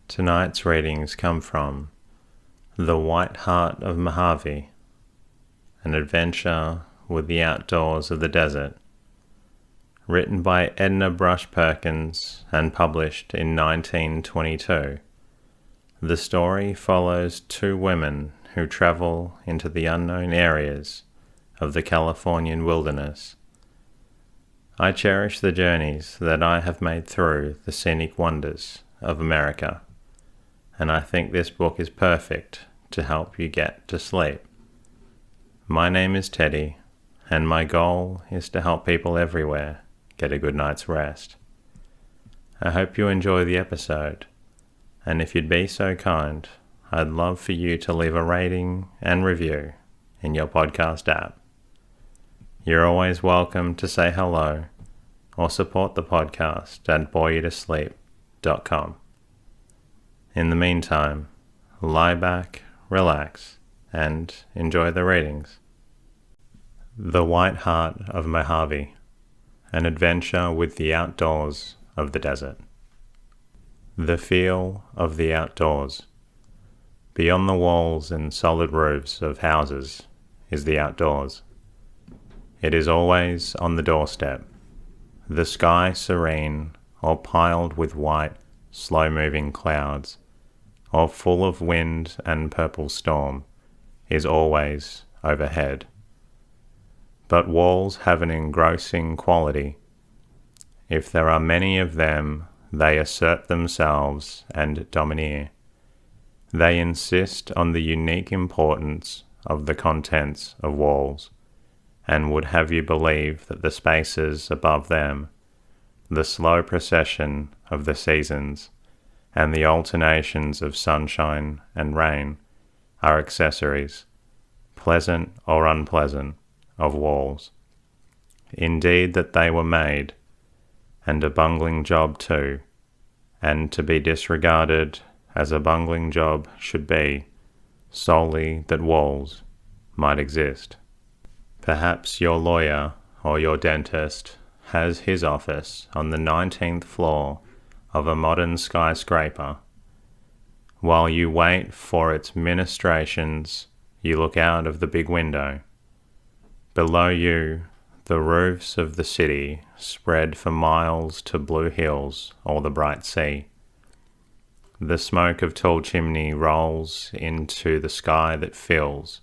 Tonight's readings come from The White Heart of Mojave, an adventure with the outdoors of the desert, written by Edna Brush Perkins and published in 1922. The story follows two women who travel into the unknown areas of the Californian wilderness. I cherish the journeys that I have made through the scenic wonders of America, and I think this book is perfect to help you get to sleep. My name is Teddy, and my goal is to help people everywhere get a good night's rest. I hope you enjoy the episode, and if you'd be so kind, I'd love for you to leave a rating and review in your podcast app. You're always welcome to say hello or support the podcast at 𝐭𝐡𝐢𝐤𝐿.com. In the meantime, lie back, relax, and enjoy the readings. The White Heart of Mojave, an adventure with the outdoors of the desert. The feel of the outdoors. Beyond the walls and solid roofs of houses is the outdoors. It is always on the doorstep. The sky serene, or piled with white, slow-moving clouds, or full of wind and purple storm, is always overhead. But walls have an engrossing quality. If there are many of them, they assert themselves and domineer. They insist on the unique importance of the contents of walls, and would have you believe that the spaces above them, the slow procession of the seasons, and the alternations of sunshine and rain are accessories, pleasant or unpleasant, of walls. Indeed that they were made, and a bungling job too, and to be disregarded as a bungling job should be, solely that walls might exist. Perhaps your lawyer or your dentist has his office on the 19th floor of a modern skyscraper. While you wait for its ministrations, you look out of the big window. Below you, the roofs of the city spread for miles to blue hills or the bright sea. The smoke of tall chimney rolls into the sky that fills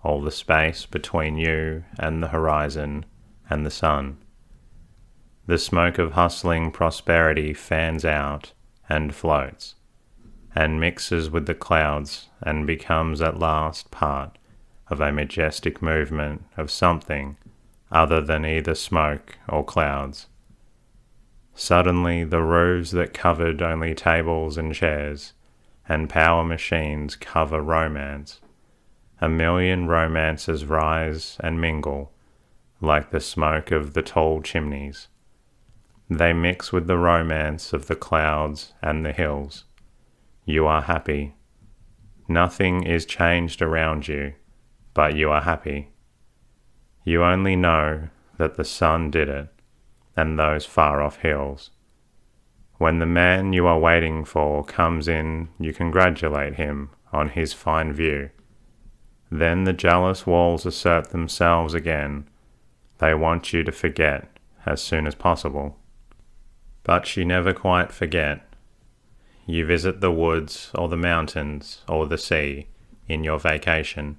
all the space between you and the horizon and the sun. The smoke of hustling prosperity fans out and floats, and mixes with the clouds and becomes at last part of a majestic movement of something other than either smoke or clouds. Suddenly the roofs that covered only tables and chairs and power machines cover romance. A million romances rise and mingle like the smoke of the tall chimneys. They mix with the romance of the clouds and the hills. You are happy. Nothing is changed around you, but you are happy. You only know that the sun did it, and those far-off hills. When the man you are waiting for comes in, you congratulate him on his fine view. Then the jealous walls assert themselves again. They want you to forget as soon as possible. But you never quite forget. You visit the woods or the mountains or the sea in your vacation.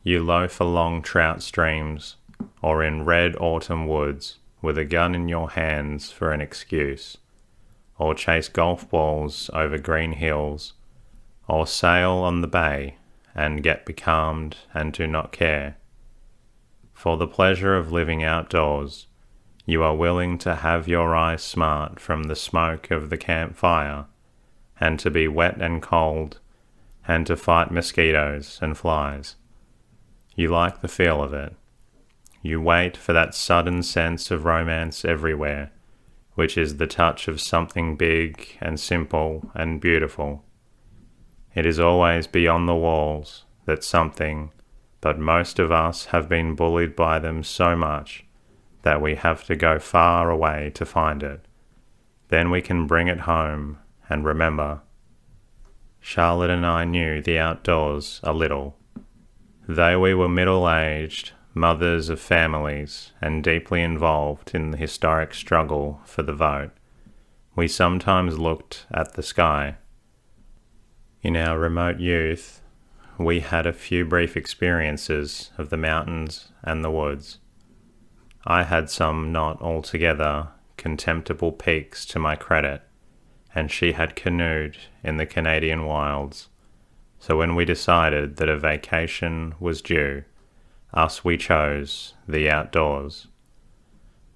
You loaf along trout streams or in red autumn woods with a gun in your hands for an excuse, or chase golf balls over green hills, or sail on the bay and get becalmed and do not care. For the pleasure of living outdoors, you are willing to have your eyes smart from the smoke of the campfire, and to be wet and cold, and to fight mosquitoes and flies. You like the feel of it. You wait for that sudden sense of romance everywhere, which is the touch of something big and simple and beautiful. It is always beyond the walls that something, but most of us have been bullied by them so much that we have to go far away to find it. Then we can bring it home and remember Charlotte and I knew the outdoors a little. Though we were middle-aged, mothers of families, and deeply involved in the historic struggle for the vote, we sometimes looked at the sky. In our remote youth, we had a few brief experiences of the mountains and the woods. I had some not altogether contemptible peaks to my credit, and she had canoed in the Canadian wilds. So when we decided that a vacation was due, we chose the outdoors.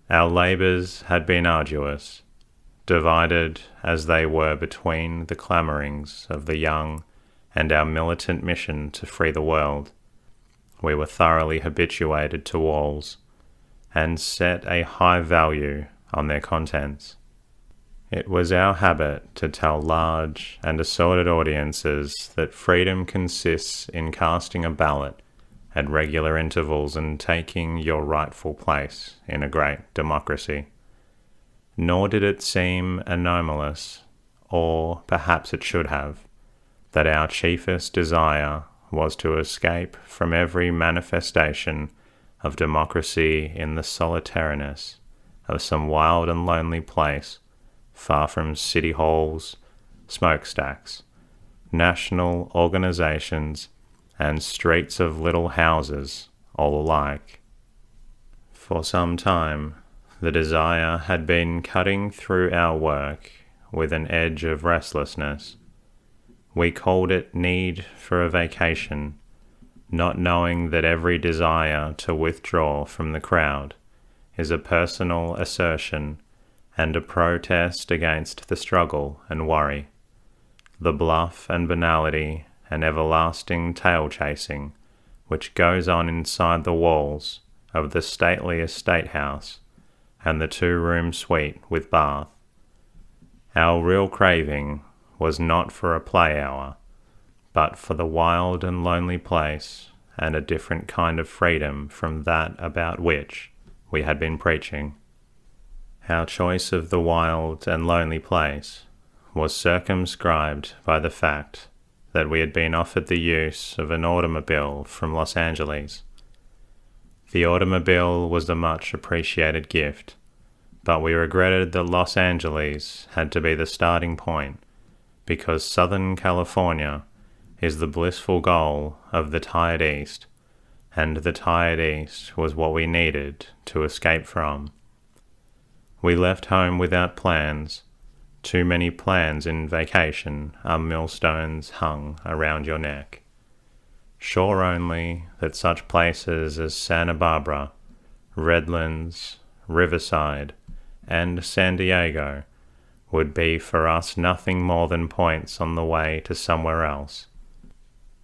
Our labours had been arduous, divided as they were between the clamourings of the young and our militant mission to free the world. We were thoroughly habituated to walls, and set a high value on their contents. It was our habit to tell large and assorted audiences that freedom consists in casting a ballot at regular intervals and taking your rightful place in a great democracy. Nor did it seem anomalous, or perhaps it should have, that our chiefest desire was to escape from every manifestation of democracy in the solitariness of some wild and lonely place, far from city halls, smokestacks, national organizations, and streets of little houses, all alike. For some time, the desire had been cutting through our work with an edge of restlessness. We called it need for a vacation, not knowing that every desire to withdraw from the crowd is a personal assertion and a protest against the struggle and worry, the bluff and banality and everlasting tail-chasing which goes on inside the walls of the stately estate house and the two-room suite with bath. Our real craving was not for a play hour, but for the wild and lonely place and a different kind of freedom from that about which we had been preaching. Our choice of the wild and lonely place was circumscribed by the fact that we had been offered the use of an automobile from Los Angeles. The automobile was a much appreciated gift, but we regretted that Los Angeles had to be the starting point, because Southern California is the blissful goal of the tired East, and the tired East was what we needed to escape from. We left home without plans. Too many plans in vacation are millstones hung around your neck. Sure only that such places as Santa Barbara, Redlands, Riverside, and San Diego would be for us nothing more than points on the way to somewhere else.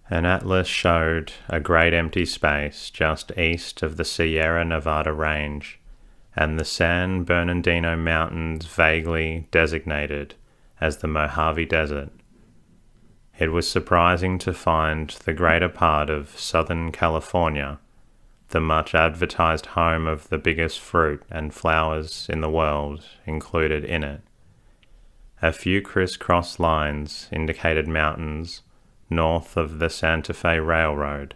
An atlas showed a great empty space just east of the Sierra Nevada range, and the San Bernardino Mountains vaguely designated as the Mojave Desert. It was surprising to find the greater part of Southern California, the much advertised home of the biggest fruit and flowers in the world, included in it. A few criss-cross lines indicated mountains north of the Santa Fe Railroad,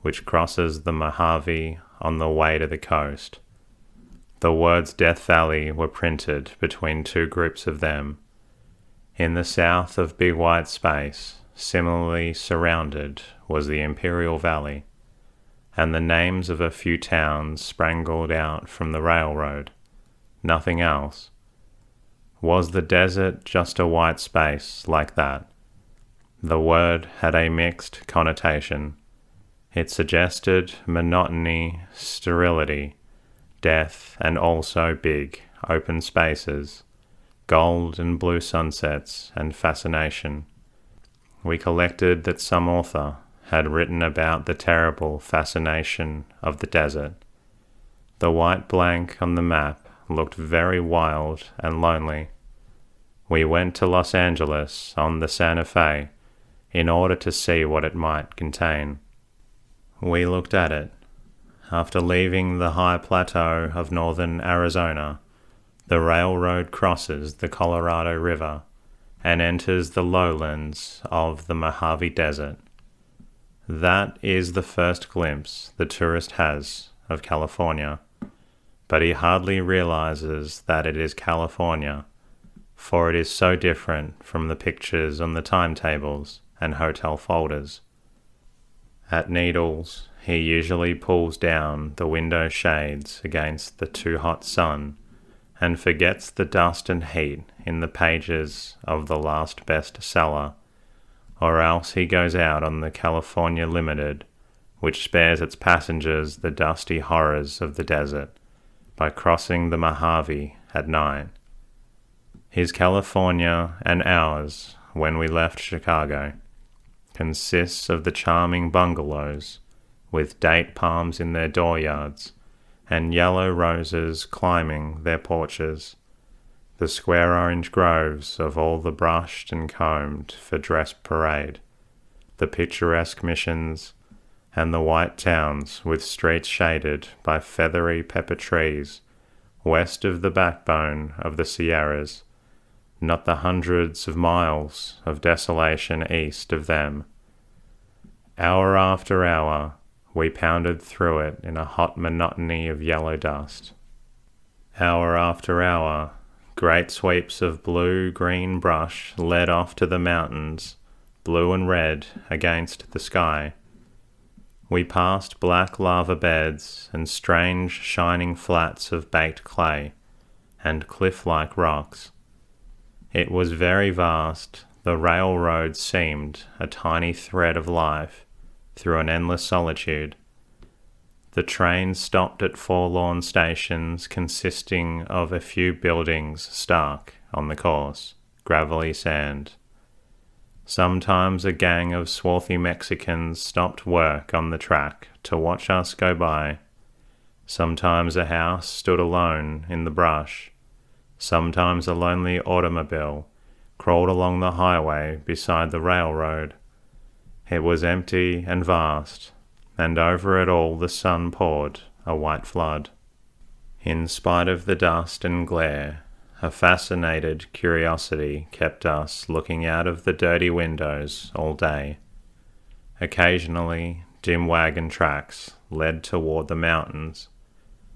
which crosses the Mojave on the way to the coast. The words Death Valley were printed between two groups of them. In the south of Big White Space, similarly surrounded, was the Imperial Valley, and the names of a few towns sprangled out from the railroad. Nothing else. Was the desert just a white space like that? The word had a mixed connotation. It suggested monotony, sterility, death, and also big, open spaces, gold and blue sunsets, and fascination. We collected that some author had written about the terrible fascination of the desert. The white blank on the map looked very wild and lonely. We went to Los Angeles on the Santa Fe in order to see what it might contain. We looked at it. After leaving the high plateau of northern Arizona, the railroad crosses the Colorado River and enters the lowlands of the Mojave Desert. That is the first glimpse the tourist has of California, but he hardly realizes that it is California, for it is so different from the pictures on the timetables and hotel folders. At Needles, he usually pulls down the window shades against the too hot sun and forgets the dust and heat in the pages of the last bestseller, or else he goes out on the California Limited, which spares its passengers the dusty horrors of the desert by crossing the Mojave at night. His California and ours, when we left Chicago, consists of the charming bungalows with date palms in their dooryards and yellow roses climbing their porches, the square orange groves of all the brushed and combed for dress parade, the picturesque missions, and the white towns with streets shaded by feathery pepper trees west of the backbone of the Sierras, not the hundreds of miles of desolation east of them. Hour after hour, we pounded through it in a hot monotony of yellow dust. Hour after hour, great sweeps of blue-green brush led off to the mountains, blue and red against the sky. We passed black lava beds and strange shining flats of baked clay and cliff-like rocks. It was very vast. The railroad seemed a tiny thread of life through an endless solitude. The trains stopped at forlorn stations consisting of a few buildings stark on the course, gravelly sand. Sometimes a gang of swarthy Mexicans stopped work on the track to watch us go by. Sometimes a house stood alone in the brush. Sometimes a lonely automobile crawled along the highway beside the railroad. It was empty and vast, and over it all the sun poured a white flood. In spite of the dust and glare, a fascinated curiosity kept us looking out of the dirty windows all day. Occasionally, dim wagon tracks led toward the mountains,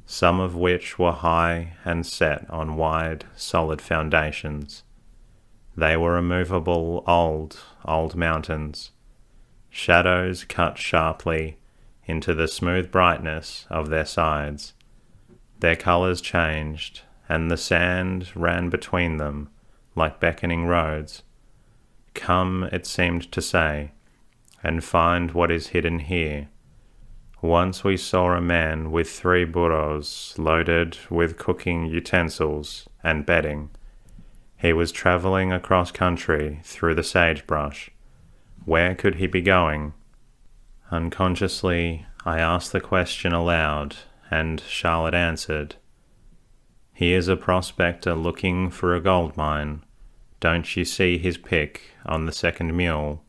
some of which were high and set on wide, solid foundations. They were immovable old mountains. Shadows cut sharply into the smooth brightness of their sides. Their colors changed, and the sand ran between them like beckoning roads. Come, it seemed to say, and find what is hidden here. Once we saw a man with 3 burros loaded with cooking utensils and bedding. He was traveling across country through the sagebrush. Where could he be going? Unconsciously, I asked the question aloud, and Charlotte answered. He is a prospector looking for a gold mine. Don't you see his pick on the second mule?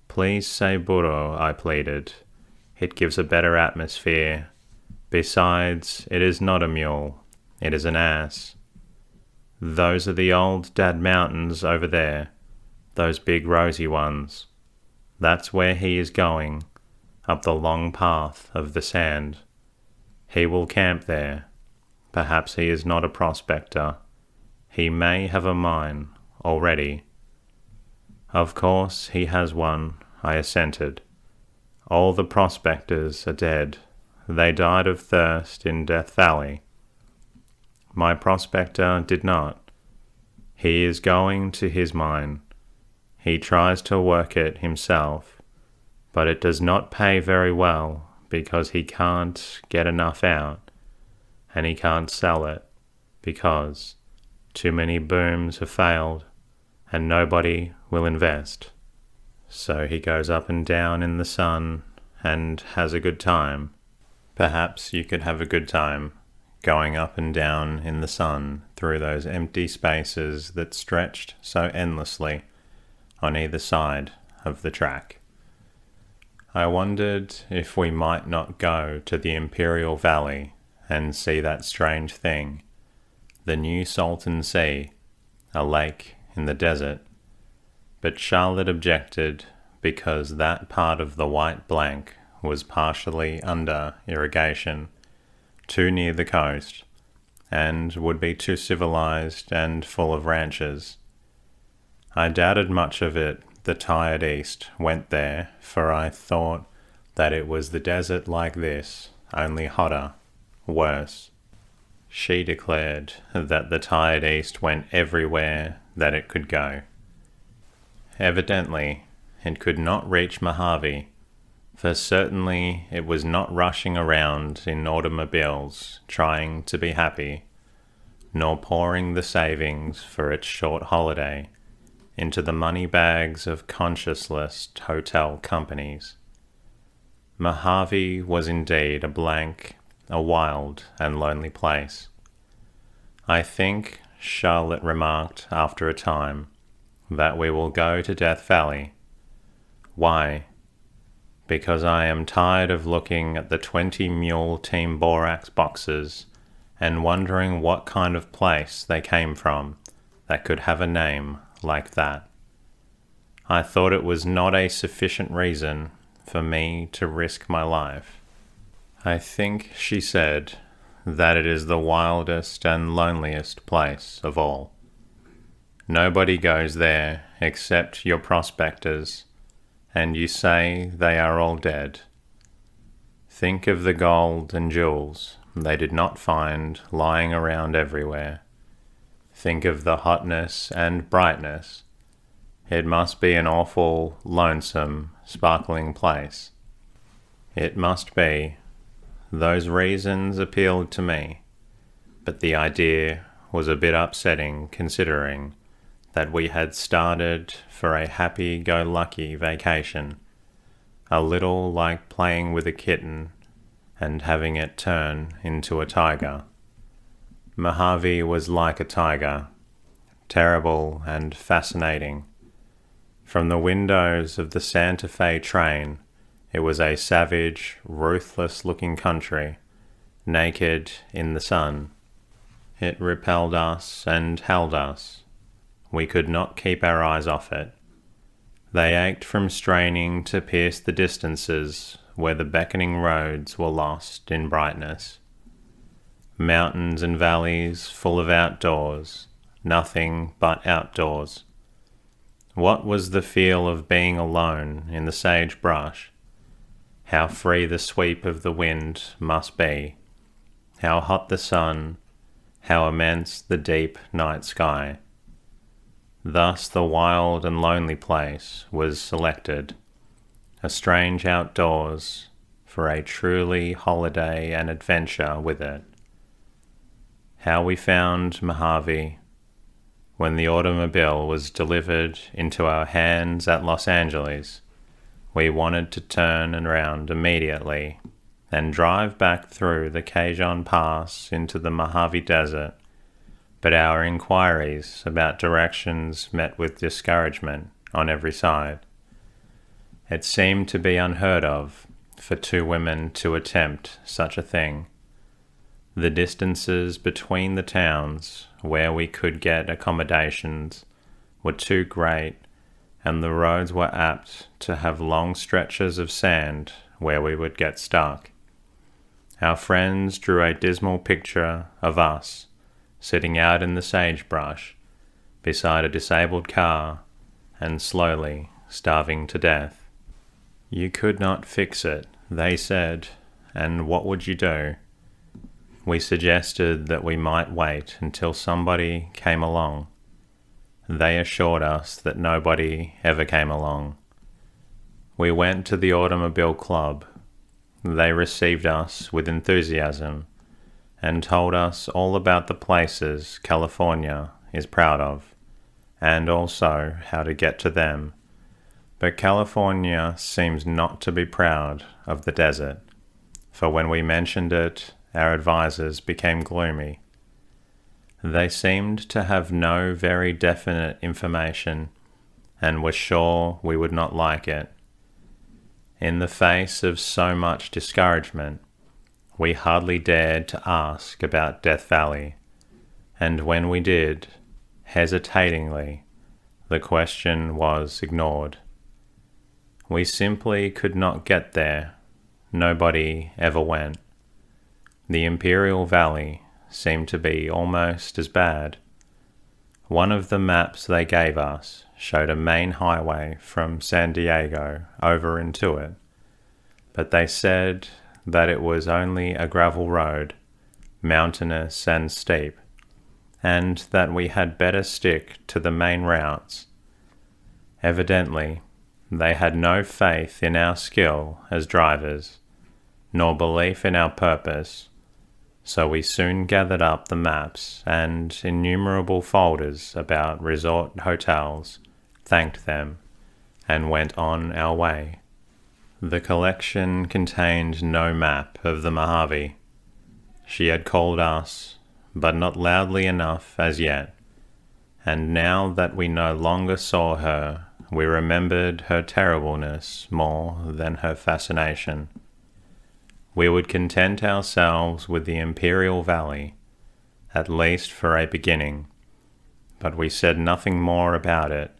Please say burro, I pleaded. It gives a better atmosphere. Besides, it is not a mule. It is an ass. Those are the old Dad Mountains over there. Those big rosy ones. That's where he is going, up the long path of the sand. He will camp there. Perhaps he is not a prospector. He may have a mine already. Of course he has one, I assented. All the prospectors are dead. They died of thirst in Death Valley. My prospector did not. He is going to his mine. He tries to work it himself, but it does not pay very well because he can't get enough out, and he can't sell it because too many booms have failed and nobody will invest. So he goes up and down in the sun and has a good time. Perhaps you could have a good time going up and down in the sun through those empty spaces that stretched so endlessly on either side of the track. I wondered if we might not go to the Imperial Valley and see that strange thing, the new Salton Sea, a lake in the desert. but Charlotte objected because that part of the white blank was partially under irrigation, too near the coast, and would be too civilized and full of ranches. I doubted much of it the tired East went there, for I thought that it was the desert like this, only hotter, worse. She declared that the tired East went everywhere that it could go. Evidently, it could not reach Mojave, for certainly it was not rushing around in automobiles trying to be happy, nor pouring the savings for its short holiday into the money bags of conscienceless hotel companies. Mojave was indeed a blank, a wild and lonely place. I think, Charlotte remarked after a time, that we will go to Death Valley. Why? Because I am tired of looking at the 20-mule Team Borax boxes and wondering what kind of place they came from that could have a name like that. I thought it was not a sufficient reason for me to risk my life. I think, she said, that it is the wildest and loneliest place of all. Nobody goes there except your prospectors, and you say they are all dead. Think of the gold and jewels they did not find lying around everywhere. Think of the hotness and brightness. It must be an awful, lonesome, sparkling place. It must be. Those reasons appealed to me, but the idea was a bit upsetting considering that we had started for a happy-go-lucky vacation, a little like playing with a kitten and having it turn into a tiger. Mojave was like a tiger, terrible and fascinating. From the windows of the Santa Fe train, it was a savage, ruthless-looking country, naked in the sun. It repelled us and held us. We could not keep our eyes off it. They ached from straining to pierce the distances where the beckoning roads were lost in brightness. Mountains and valleys full of outdoors, nothing but outdoors. What was the feel of being alone in the sagebrush? How free the sweep of the wind must be, how hot the sun, how immense the deep night sky. Thus the wild and lonely place was selected, a strange outdoors, for a truly holiday and adventure with it. How we found Mojave. When the automobile was delivered into our hands at Los Angeles, we wanted to turn around immediately and drive back through the 𝐭𝐤𝐤𝐿 Pass into the Mojave Desert, but our inquiries about directions met with discouragement on every side. It seemed to be unheard of for two women to attempt such a thing. The distances between the towns where we could get accommodations were too great, and the roads were apt to have long stretches of sand where we would get stuck. Our friends drew a dismal picture of us sitting out in the sagebrush beside a disabled car and slowly starving to death. You could not fix it, they said, and what would you do? We suggested that we might wait until somebody came along. They assured us that nobody ever came along. We went to the Automobile Club. They received us with enthusiasm and told us all about the places California is proud of, and also how to get to them. But California seems not to be proud of the desert, for when we mentioned it, our advisors became gloomy. They seemed to have no very definite information and were sure we would not like it. In the face of so much discouragement, we hardly dared to ask about Death Valley, and when we did, hesitatingly, the question was ignored. We simply could not get there. Nobody ever went. The Imperial Valley seemed to be almost as bad. One of the maps they gave us showed a main highway from San Diego over into it, but they said that it was only a gravel road, mountainous and steep, and that we had better stick to the main routes. Evidently, they had no faith in our skill as drivers, nor belief in our purpose, so we soon gathered up the maps and innumerable folders about resort hotels, thanked them, and went on our way. The collection contained no map of the Mojave. She had called us, but not loudly enough as yet, and now that we no longer saw her, we remembered her terribleness more than her fascination. We would content ourselves with the Imperial Valley, at least for a beginning, but we said nothing more about it,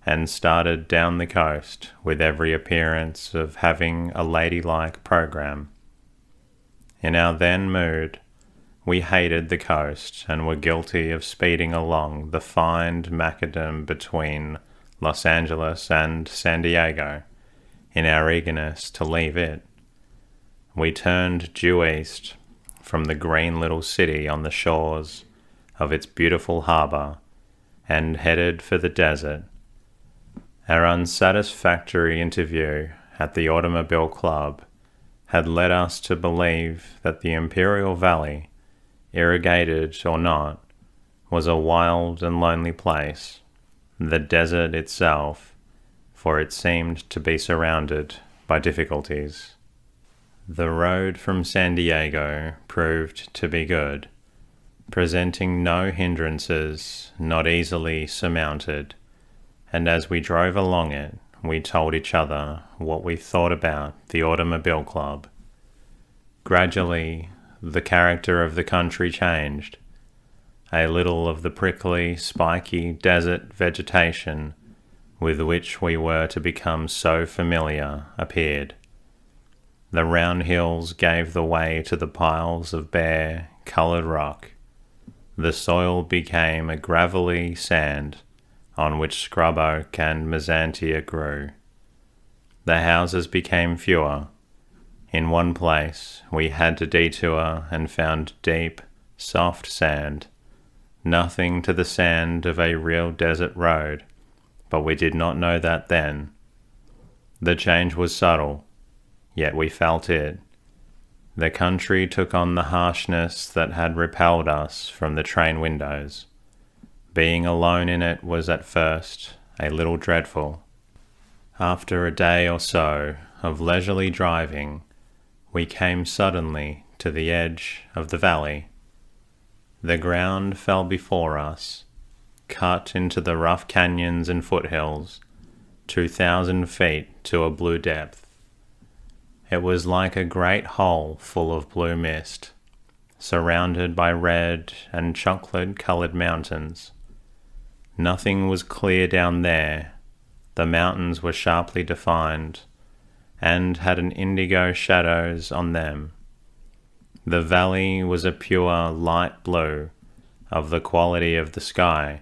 and started down the coast with every appearance of having a ladylike program. In our then mood, we hated the coast and were guilty of speeding along the fine macadam between Los Angeles and San Diego in our eagerness to leave it. We turned due east from the green little city on the shores of its beautiful harbour and headed for the desert. Our unsatisfactory interview at the Automobile Club had led us to believe that the Imperial Valley, irrigated or not, was a wild and lonely place, the desert itself, for it seemed to be surrounded by difficulties. The road from San Diego proved to be good, presenting no hindrances not easily surmounted, and as we drove along it, we told each other what we thought about the Automobile Club. Gradually, the character of the country changed. A little of the prickly, spiky desert vegetation with which we were to become so familiar appeared. The round hills gave the way to the piles of bare, coloured rock. The soil became a gravelly sand on which scrub oak and mesantia grew. The houses became fewer. In one place we had to detour and found deep, soft sand, nothing to the sand of a real desert road, but we did not know that then. The change was subtle, yet we felt it. The country took on the harshness that had repelled us from the train windows. Being alone in it was at first a little dreadful. After a day or so of leisurely driving, we came suddenly to the edge of the valley. The ground fell before us, cut into the rough canyons and foothills, 2,000 feet to a blue depth. It was like a great hole full of blue mist, surrounded by red and chocolate-coloured mountains. Nothing was clear down there. The mountains were sharply defined, and had an indigo shadows on them. The valley was a pure light blue, of the quality of the sky,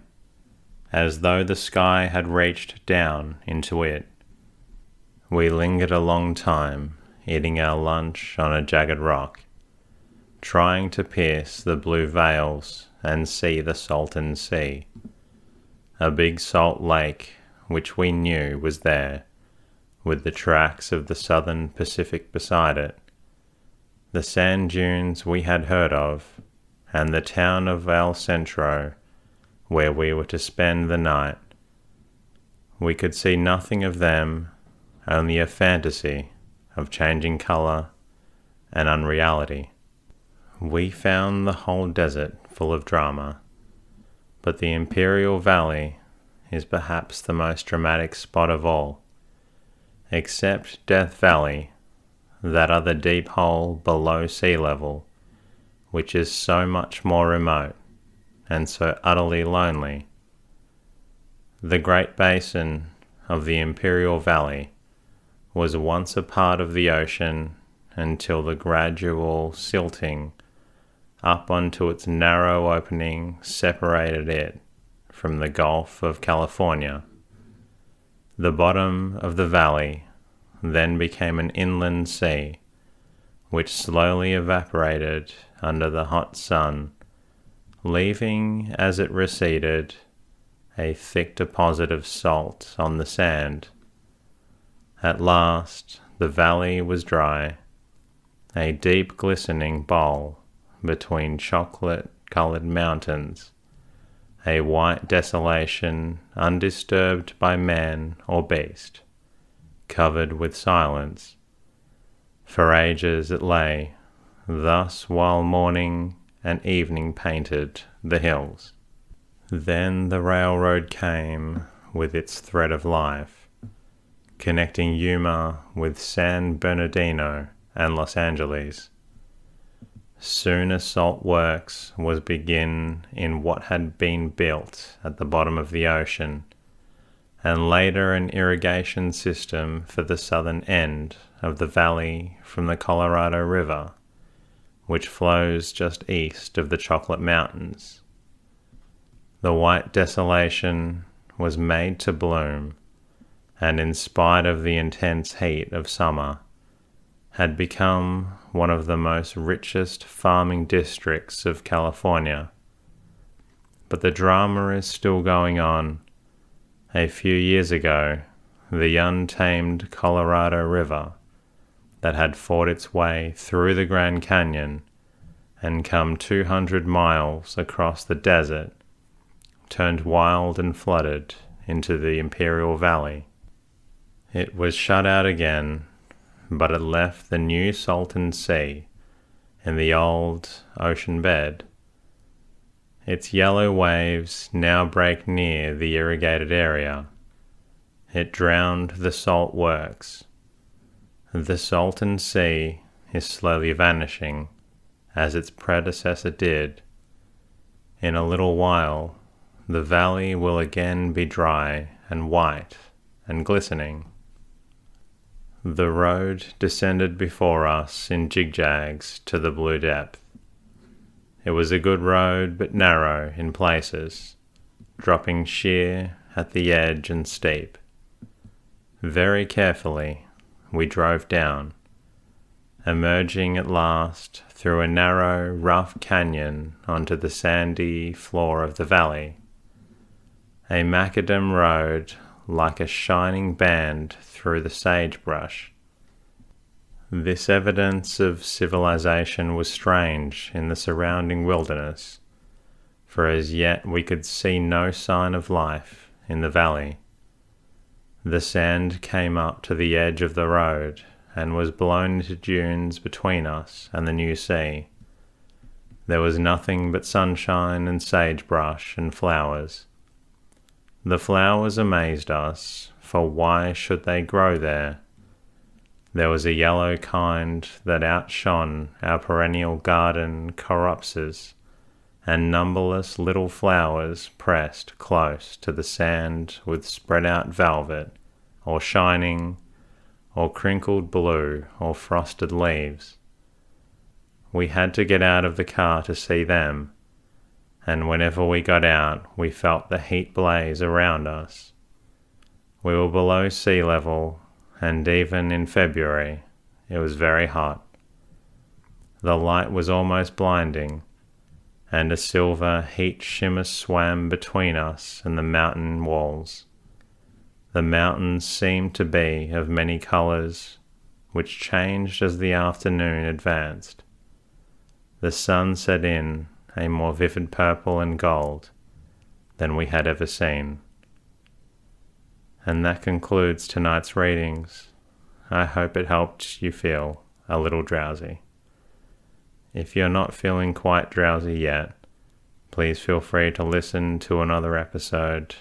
as though the sky had reached down into it. We lingered a long time, eating our lunch on a jagged rock, trying to pierce the blue veils and see the Salton Sea, a big salt lake which we knew was there, with the tracks of the southern Pacific beside it, the sand dunes we had heard of, and the town of El Centro, where we were to spend the night. We could see nothing of them, only a fantasy of changing colour and unreality. We found the whole desert full of drama, but the Imperial Valley is perhaps the most dramatic spot of all, except Death Valley, that other deep hole below sea level, which is so much more remote and so utterly lonely. The Great Basin of the Imperial Valley was once a part of the ocean until the gradual silting up onto its narrow opening separated it from the Gulf of California. The bottom of the valley then became an inland sea, which slowly evaporated under the hot sun, leaving, as it receded, a thick deposit of salt on the sand. At last, the valley was dry, a deep glistening bowl between chocolate-colored mountains, a white desolation undisturbed by man or beast, covered with silence. For ages it lay, thus while morning and evening painted the hills. Then the railroad came with its thread of life, connecting Yuma with San Bernardino and Los Angeles. Soon a salt works was begin in what had been built at the bottom of the ocean, and later an irrigation system for the southern end of the valley from the Colorado River, which flows just east of the Chocolate Mountains. The white desolation was made to bloom, and in spite of the intense heat of summer, had become one of the most richest farming districts of California. But the drama is still going on. A few years ago, the untamed Colorado River that had fought its way through the Grand Canyon and come 200 miles across the desert turned wild and flooded into the Imperial Valley. It was shut out again, but it left the new Salton Sea in the old ocean bed. Its yellow waves now break near the irrigated area. It drowned the salt works. The Salton Sea is slowly vanishing, as its predecessor did. In a little while, the valley will again be dry and white and glistening. The road descended before us in zigzags to the blue depth. It was a good road, but narrow in places, dropping sheer at the edge and steep. Very carefully, we drove down, emerging at last through a narrow, rough canyon onto the sandy floor of the valley. A macadam road like a shining band through the sagebrush. This evidence of civilization was strange in the surrounding wilderness, for as yet we could see no sign of life in the valley. The sand came up to the edge of the road and was blown into dunes between us and the new sea. There was nothing but sunshine and sagebrush and flowers. The flowers amazed us, for why should they grow there? There was a yellow kind that outshone our perennial garden 𝐥𝐢𝐤𝐿, and numberless little flowers pressed close to the sand with spread-out velvet, or shining, or crinkled blue, or frosted leaves. We had to get out of the car to see them, and whenever we got out, we felt the heat blaze around us. We were below sea level, and even in February, it was very hot. The light was almost blinding, and a silver heat shimmer swam between us and the mountain walls. The mountains seemed to be of many colors, which changed as the afternoon advanced. The sun set in a more vivid purple and gold than we had ever seen. And that concludes tonight's readings. I hope it helped you feel a little drowsy. If you're not feeling quite drowsy yet, please feel free to listen to another episode